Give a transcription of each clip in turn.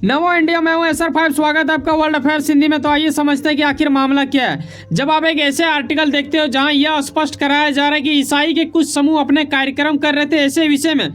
नमो India, मैं हूं SR5। स्वागत है आपका वर्ल्ड अफेयर्स हिंदी में। तो आइए समझते हैं कि आखिर मामला क्या है। जब आप एक ऐसे आर्टिकल देखते हो जहां यह स्पष्ट कराया जा रहा है कि ईसाई के कुछ समूह अपने कार्यक्रम कर रहे थे ऐसे विषय में,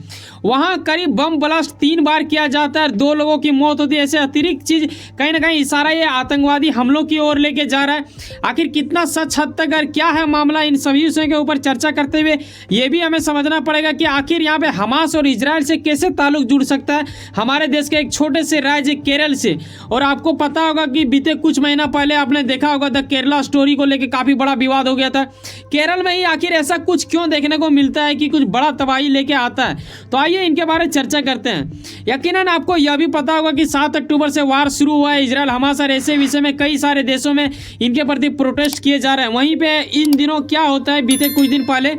वहां करीब बम ब्लास्ट 3 बार किया जाता है और 2 लोगों की मौत होती है, ऐसे अतिरिक्त चीज कहीं ना कहीं इशारा ये आतंकवादी हमलों की ओर लेके जा रहा है। आखिर कितना सच हद तक और क्या है मामला, इन सभी विषयों के ऊपर चर्चा करते हुए ये भी हमें समझना पड़ेगा कि आखिर यहाँ पे हमास और इजराइल से कैसे ताल्लुक जुड़ सकता है हमारे देश के एक छोटे से राज्य केरल से। और आपको पता होगा कि बीते कुछ महीना पहले आपने देखा होगा द केरला स्टोरी को लेकर काफी बड़ा विवाद हो गया था। केरल में ही आखिर ऐसा कुछ क्यों देखने को मिलता है कि कुछ बड़ा तबाही लेके आता है। तो आइए इनके बारे में चर्चा करते हैं। यकीनन आपको यह भी पता होगा कि 7 अक्टूबर से वार शुरू हुआ है इजराइल हमास और ऐसे विषय में कई सारे देशों में इनके प्रति प्रोटेस्ट किए जा रहे हैं। वहीं पे इन दिनों क्या होता है, बीते कुछ दिन पहले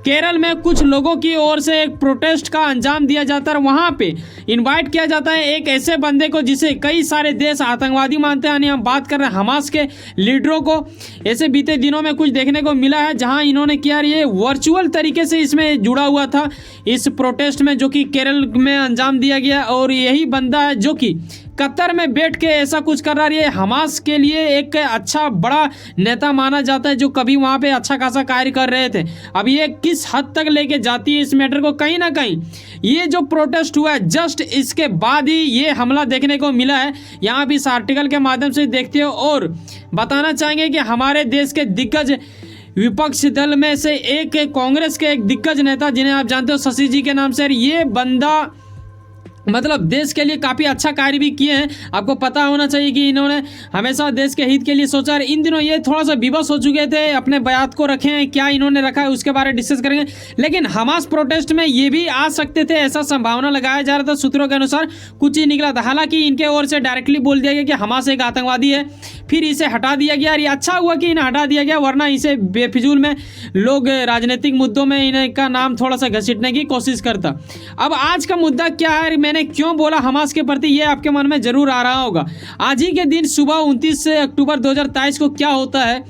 केरल में कुछ लोगों की ओर से एक प्रोटेस्ट का अंजाम दिया जाता है। वहां पे इनवाइट किया जाता है एक ऐसे बंदे को जिसे कई सारे देश आतंकवादी मानते हैं, यानी हम बात कर रहे हैं हमास के लीडरों को। ऐसे बीते दिनों में कुछ देखने को मिला है जहां इन्होंने किया ये वर्चुअल तरीके से इसमें जुड़ा हुआ था इस प्रोटेस्ट में जो कि केरल में अंजाम दिया गया। और यही बंदा है जो कि कतर में बैठ के ऐसा कुछ कर रहा है। हमास के लिए एक अच्छा बड़ा नेता माना जाता है जो कभी वहाँ पे अच्छा खासा कार्य कर रहे थे। अब ये किस हद तक लेके जाती है इस मैटर को, कहीं ना कहीं ये जो प्रोटेस्ट हुआ है जस्ट इसके बाद ही ये हमला देखने को मिला है। यहाँ भी इस आर्टिकल के माध्यम से देखते हो और बताना चाहेंगे कि हमारे देश के दिग्गज विपक्ष दल में से एक कांग्रेस के एक दिग्गज नेता जिन्हें आप जानते हो शशि जी के नाम से, ये बंदा मतलब देश के लिए काफ़ी अच्छा कार्य भी किए हैं। आपको पता होना चाहिए कि इन्होंने हमेशा देश के हित के लिए सोचा है। इन दिनों ये थोड़ा सा विवश हो चुके थे, अपने बयात को रखे हैं, क्या इन्होंने रखा है उसके बारे में डिस्कस करेंगे। लेकिन हमास प्रोटेस्ट में ये भी आ सकते थे, ऐसा संभावना लगाया जा रहा था। सूत्रों के अनुसार कुछ ही निकला था। हालांकि इनके ओर से डायरेक्टली बोल दिया गया कि हमास एक आतंकवादी है, फिर इसे हटा दिया गया। और ये अच्छा हुआ कि इन्हें हटा दिया गया, वरना इसे बेफिजूल में लोग राजनीतिक मुद्दों में इनका नाम थोड़ा सा घसीटने की कोशिश करता। अब आज का मुद्दा क्या है, मैंने क्यों बोला हमास के प्रति, ये आपके मन में जरूर आ रहा होगा। आज ही के दिन सुबह 29 अक्टूबर 2023 को क्या होता है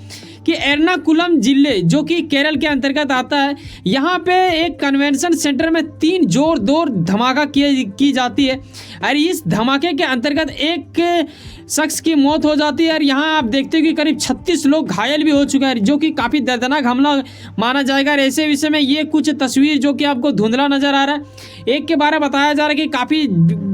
कि एर्नाकुलम जिले जो कि केरल के अंतर्गत आता है, यहाँ पे एक कन्वेंशन सेंटर में 3 जोरदार धमाका की जाती है। और इस धमाके के अंतर्गत एक शख्स की मौत हो जाती है और यहाँ आप देखते हो कि करीब 36 लोग घायल भी हो चुके हैं, जो कि काफ़ी दर्दनाक हमला माना जाएगा। और ऐसे विषय में ये कुछ तस्वीर जो कि आपको धुंधला नज़र आ रहा है, एक के बारे में बताया जा रहा है कि काफ़ी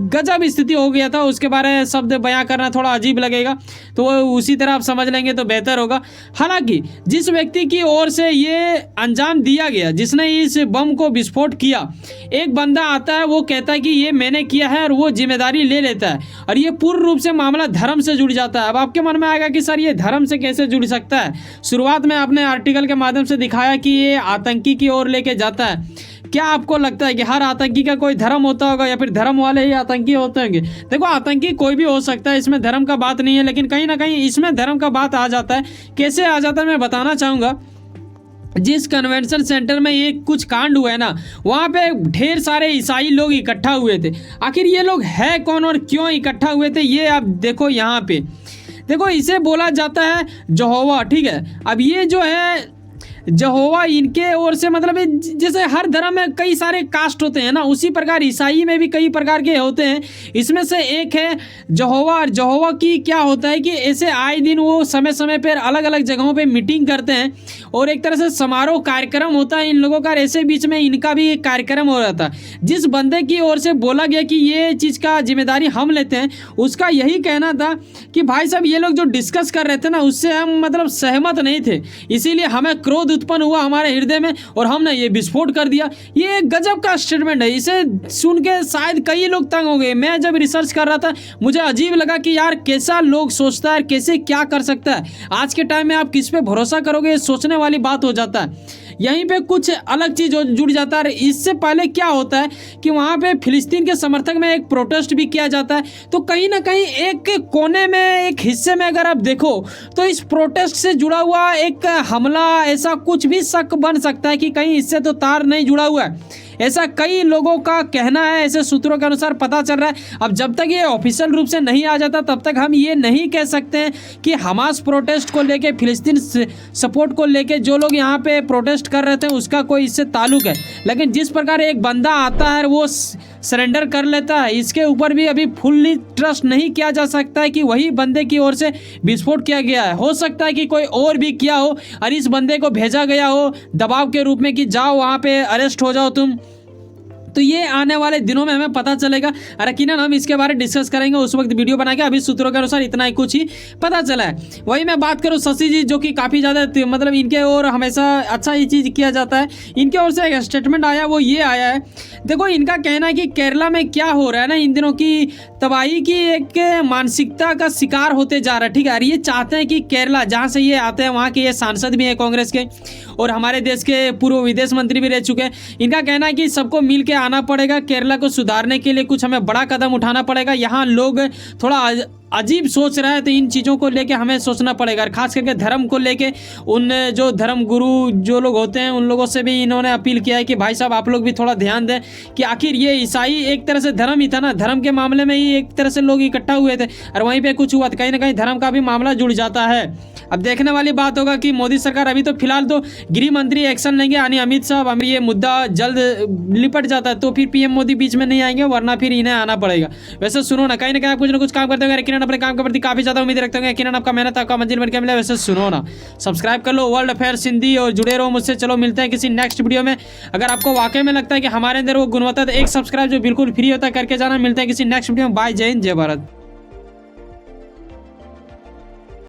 गजब स्थिति हो गया था। उसके बारे में शब्द बयां करना थोड़ा अजीब लगेगा, तो उसी तरह आप समझ लेंगे तो बेहतर होगा। हालांकि जिस व्यक्ति की ओर से ये अंजाम दिया गया, जिसने इस बम को विस्फोट किया, एक बंदा आता है, वो कहता है कि ये मैंने किया है और वो जिम्मेदारी ले लेता है। और ये पूर्ण रूप से मामला धर्म से जुड़ जाता है। अब आपके मन में आएगा कि सर ये धर्म से कैसे जुड़ सकता है। शुरुआत में आपने आर्टिकल के माध्यम से दिखाया कि ये आतंकी की ओर लेके जाता है। क्या आपको लगता है कि हर आतंकी का कोई धर्म होता होगा या फिर धर्म वाले ही आतंकी होते होंगे? देखो, आतंकी कोई भी हो सकता है, इसमें धर्म का बात नहीं है, लेकिन कहीं ना कहीं इसमें धर्म का बात आ जाता है। कैसे आ जाता है मैं बताना चाहूँगा। जिस कन्वेंशन सेंटर में ये कुछ कांड हुआ है ना, वहाँ पे ढेर सारे ईसाई लोग इकट्ठा हुए थे। आखिर ये लोग है कौन और क्यों इकट्ठा हुए थे, ये आप देखो। यहाँ पे देखो, इसे बोला जाता है यहोवा, ठीक है। अब ये जो है यहोवा, इनके ओर से मतलब जैसे हर धर्म में कई सारे कास्ट होते हैं ना, उसी प्रकार ईसाई में भी कई प्रकार के होते हैं। इसमें से एक है यहोवा। और यहोवा की क्या होता है कि ऐसे आए दिन वो समय समय पर अलग अलग जगहों पे मीटिंग करते हैं और एक तरह से समारोह कार्यक्रम होता है इन लोगों का। ऐसे बीच में इनका भी एक कार्यक्रम हो रहा था। जिस बंदे की ओर से बोला गया कि ये चीज़ का जिम्मेदारी हम लेते हैं, उसका यही कहना था कि भाई साहब ये लोग जो डिस्कस कर रहे थे ना, उससे हम मतलब सहमत नहीं थे, इसीलिए हमें क्रोध उत्पन्न हुआ हमारे हृदय में और हमने ये विस्फोट कर दिया। ये एक गजब का स्टेटमेंट है। इसे सुन के शायद कई लोग तंग हो गए। मैं जब रिसर्च कर रहा था मुझे अजीब लगा कि यार कैसा लोग सोचता है, कैसे क्या कर सकता है। आज के टाइम में आप किस पे भरोसा करोगे, सोचने वाली बात हो जाता है। यहीं पे कुछ अलग चीज़ जुड़ जाता है। इससे पहले क्या होता है कि वहाँ पे फिलिस्तीन के समर्थक में एक प्रोटेस्ट भी किया जाता है। तो कहीं ना कहीं एक कोने में, एक हिस्से में अगर आप देखो तो इस प्रोटेस्ट से जुड़ा हुआ एक हमला, ऐसा कुछ भी शक बन सकता है कि कहीं इससे तो तार नहीं जुड़ा हुआ है। ऐसा कई लोगों का कहना है, ऐसे सूत्रों के अनुसार पता चल रहा है। अब जब तक ये ऑफिशियल रूप से नहीं आ जाता तब तक हम ये नहीं कह सकते हैं कि हमास प्रोटेस्ट को लेके, फिलिस्तीन सपोर्ट को लेके जो लोग यहाँ पे प्रोटेस्ट कर रहे थे उसका कोई इससे ताल्लुक है। लेकिन जिस प्रकार एक बंदा आता है वो सरेंडर कर लेता है, इसके ऊपर भी अभी फुल्ली ट्रस्ट नहीं किया जा सकता है कि वही बंदे की ओर से विस्फोट किया गया है। हो सकता है कि कोई और भी किया हो और इस बंदे को भेजा गया हो दबाव के रूप में कि जाओ वहाँ पे अरेस्ट हो जाओ तुम। तो ये आने वाले दिनों में हमें पता चलेगा और यकीनन हम इसके बारे में डिस्कस करेंगे उस वक्त वीडियो बना के। अभी सूत्रों के अनुसार इतना ही कुछ ही पता चला है। वही मैं बात करूँ शशि जी, जो कि काफ़ी ज़्यादा मतलब इनके और हमेशा अच्छा ही चीज़ किया जाता है। इनके ओर से एक स्टेटमेंट आया, वो ये आया है, देखो इनका कहना है कि केरला में क्या हो रहा है ना, इन दिनों की तबाही की एक मानसिकता का शिकार होते जा रहा है। ठीक है, और ये चाहते हैं कि केरला, जहाँ से ये आते हैं वहाँ के ये सांसद भी हैं कांग्रेस के और हमारे देश के पूर्व विदेश मंत्री भी रह चुके हैं। इनका कहना है कि सबको मिल के आना पड़ेगा, केरला को सुधारने के लिए कुछ हमें बड़ा कदम उठाना पड़ेगा। यहाँ लोग थोड़ा अजीब सोच रहा है, तो इन चीज़ों को लेके हमें सोचना पड़ेगा। और खास करके धर्म को लेके उन जो धर्म गुरु जो लोग होते हैं उन लोगों से भी इन्होंने अपील किया है कि भाई साहब आप लोग भी थोड़ा ध्यान दें कि आखिर ये ईसाई एक तरह से धर्म ही था ना, धर्म के मामले में ही एक तरह से लोग इकट्ठा हुए थे और वहीं पे कुछ हुआ, तो कहीं ना कहीं धर्म का भी मामला जुड़ जाता है। अब देखने वाली बात होगा कि मोदी सरकार अभी तो फिलहाल तो गृह मंत्री एक्शन लेंगे, यानी अमित शाह। अभी ये मुद्दा जल्द निपट जाता है तो फिर पीएम मोदी बीच में नहीं आएंगे, वरना फिर इन्हें आना पड़ेगा। वैसे सुनो ना, कहीं ना कहीं आप कुछ ना कुछ काम करते होंगे, लेकिन अपने काम के प्रति काफी ज्यादा उम्मीद रखते होंगे, लेकिन आपका मेहनत आपका मंजिल बन के मिले। वैसे सुनो ना, सब्सक्राइब कर लो वर्ल्ड अफेयर्स हिंदी और जुड़े रहो मुझसे। चलो मिलते हैं किसी नेक्स्ट वीडियो में। अगर आपको वाकई में लगता है कि हमारे अंदर वो गुणवत्ता, तो एक सब्सक्राइब जो बिल्कुल फ्री होता है करके जाना। मिलते हैं किसी नेक्स्ट वीडियो में। बाय, जय हिंद, जय भारत।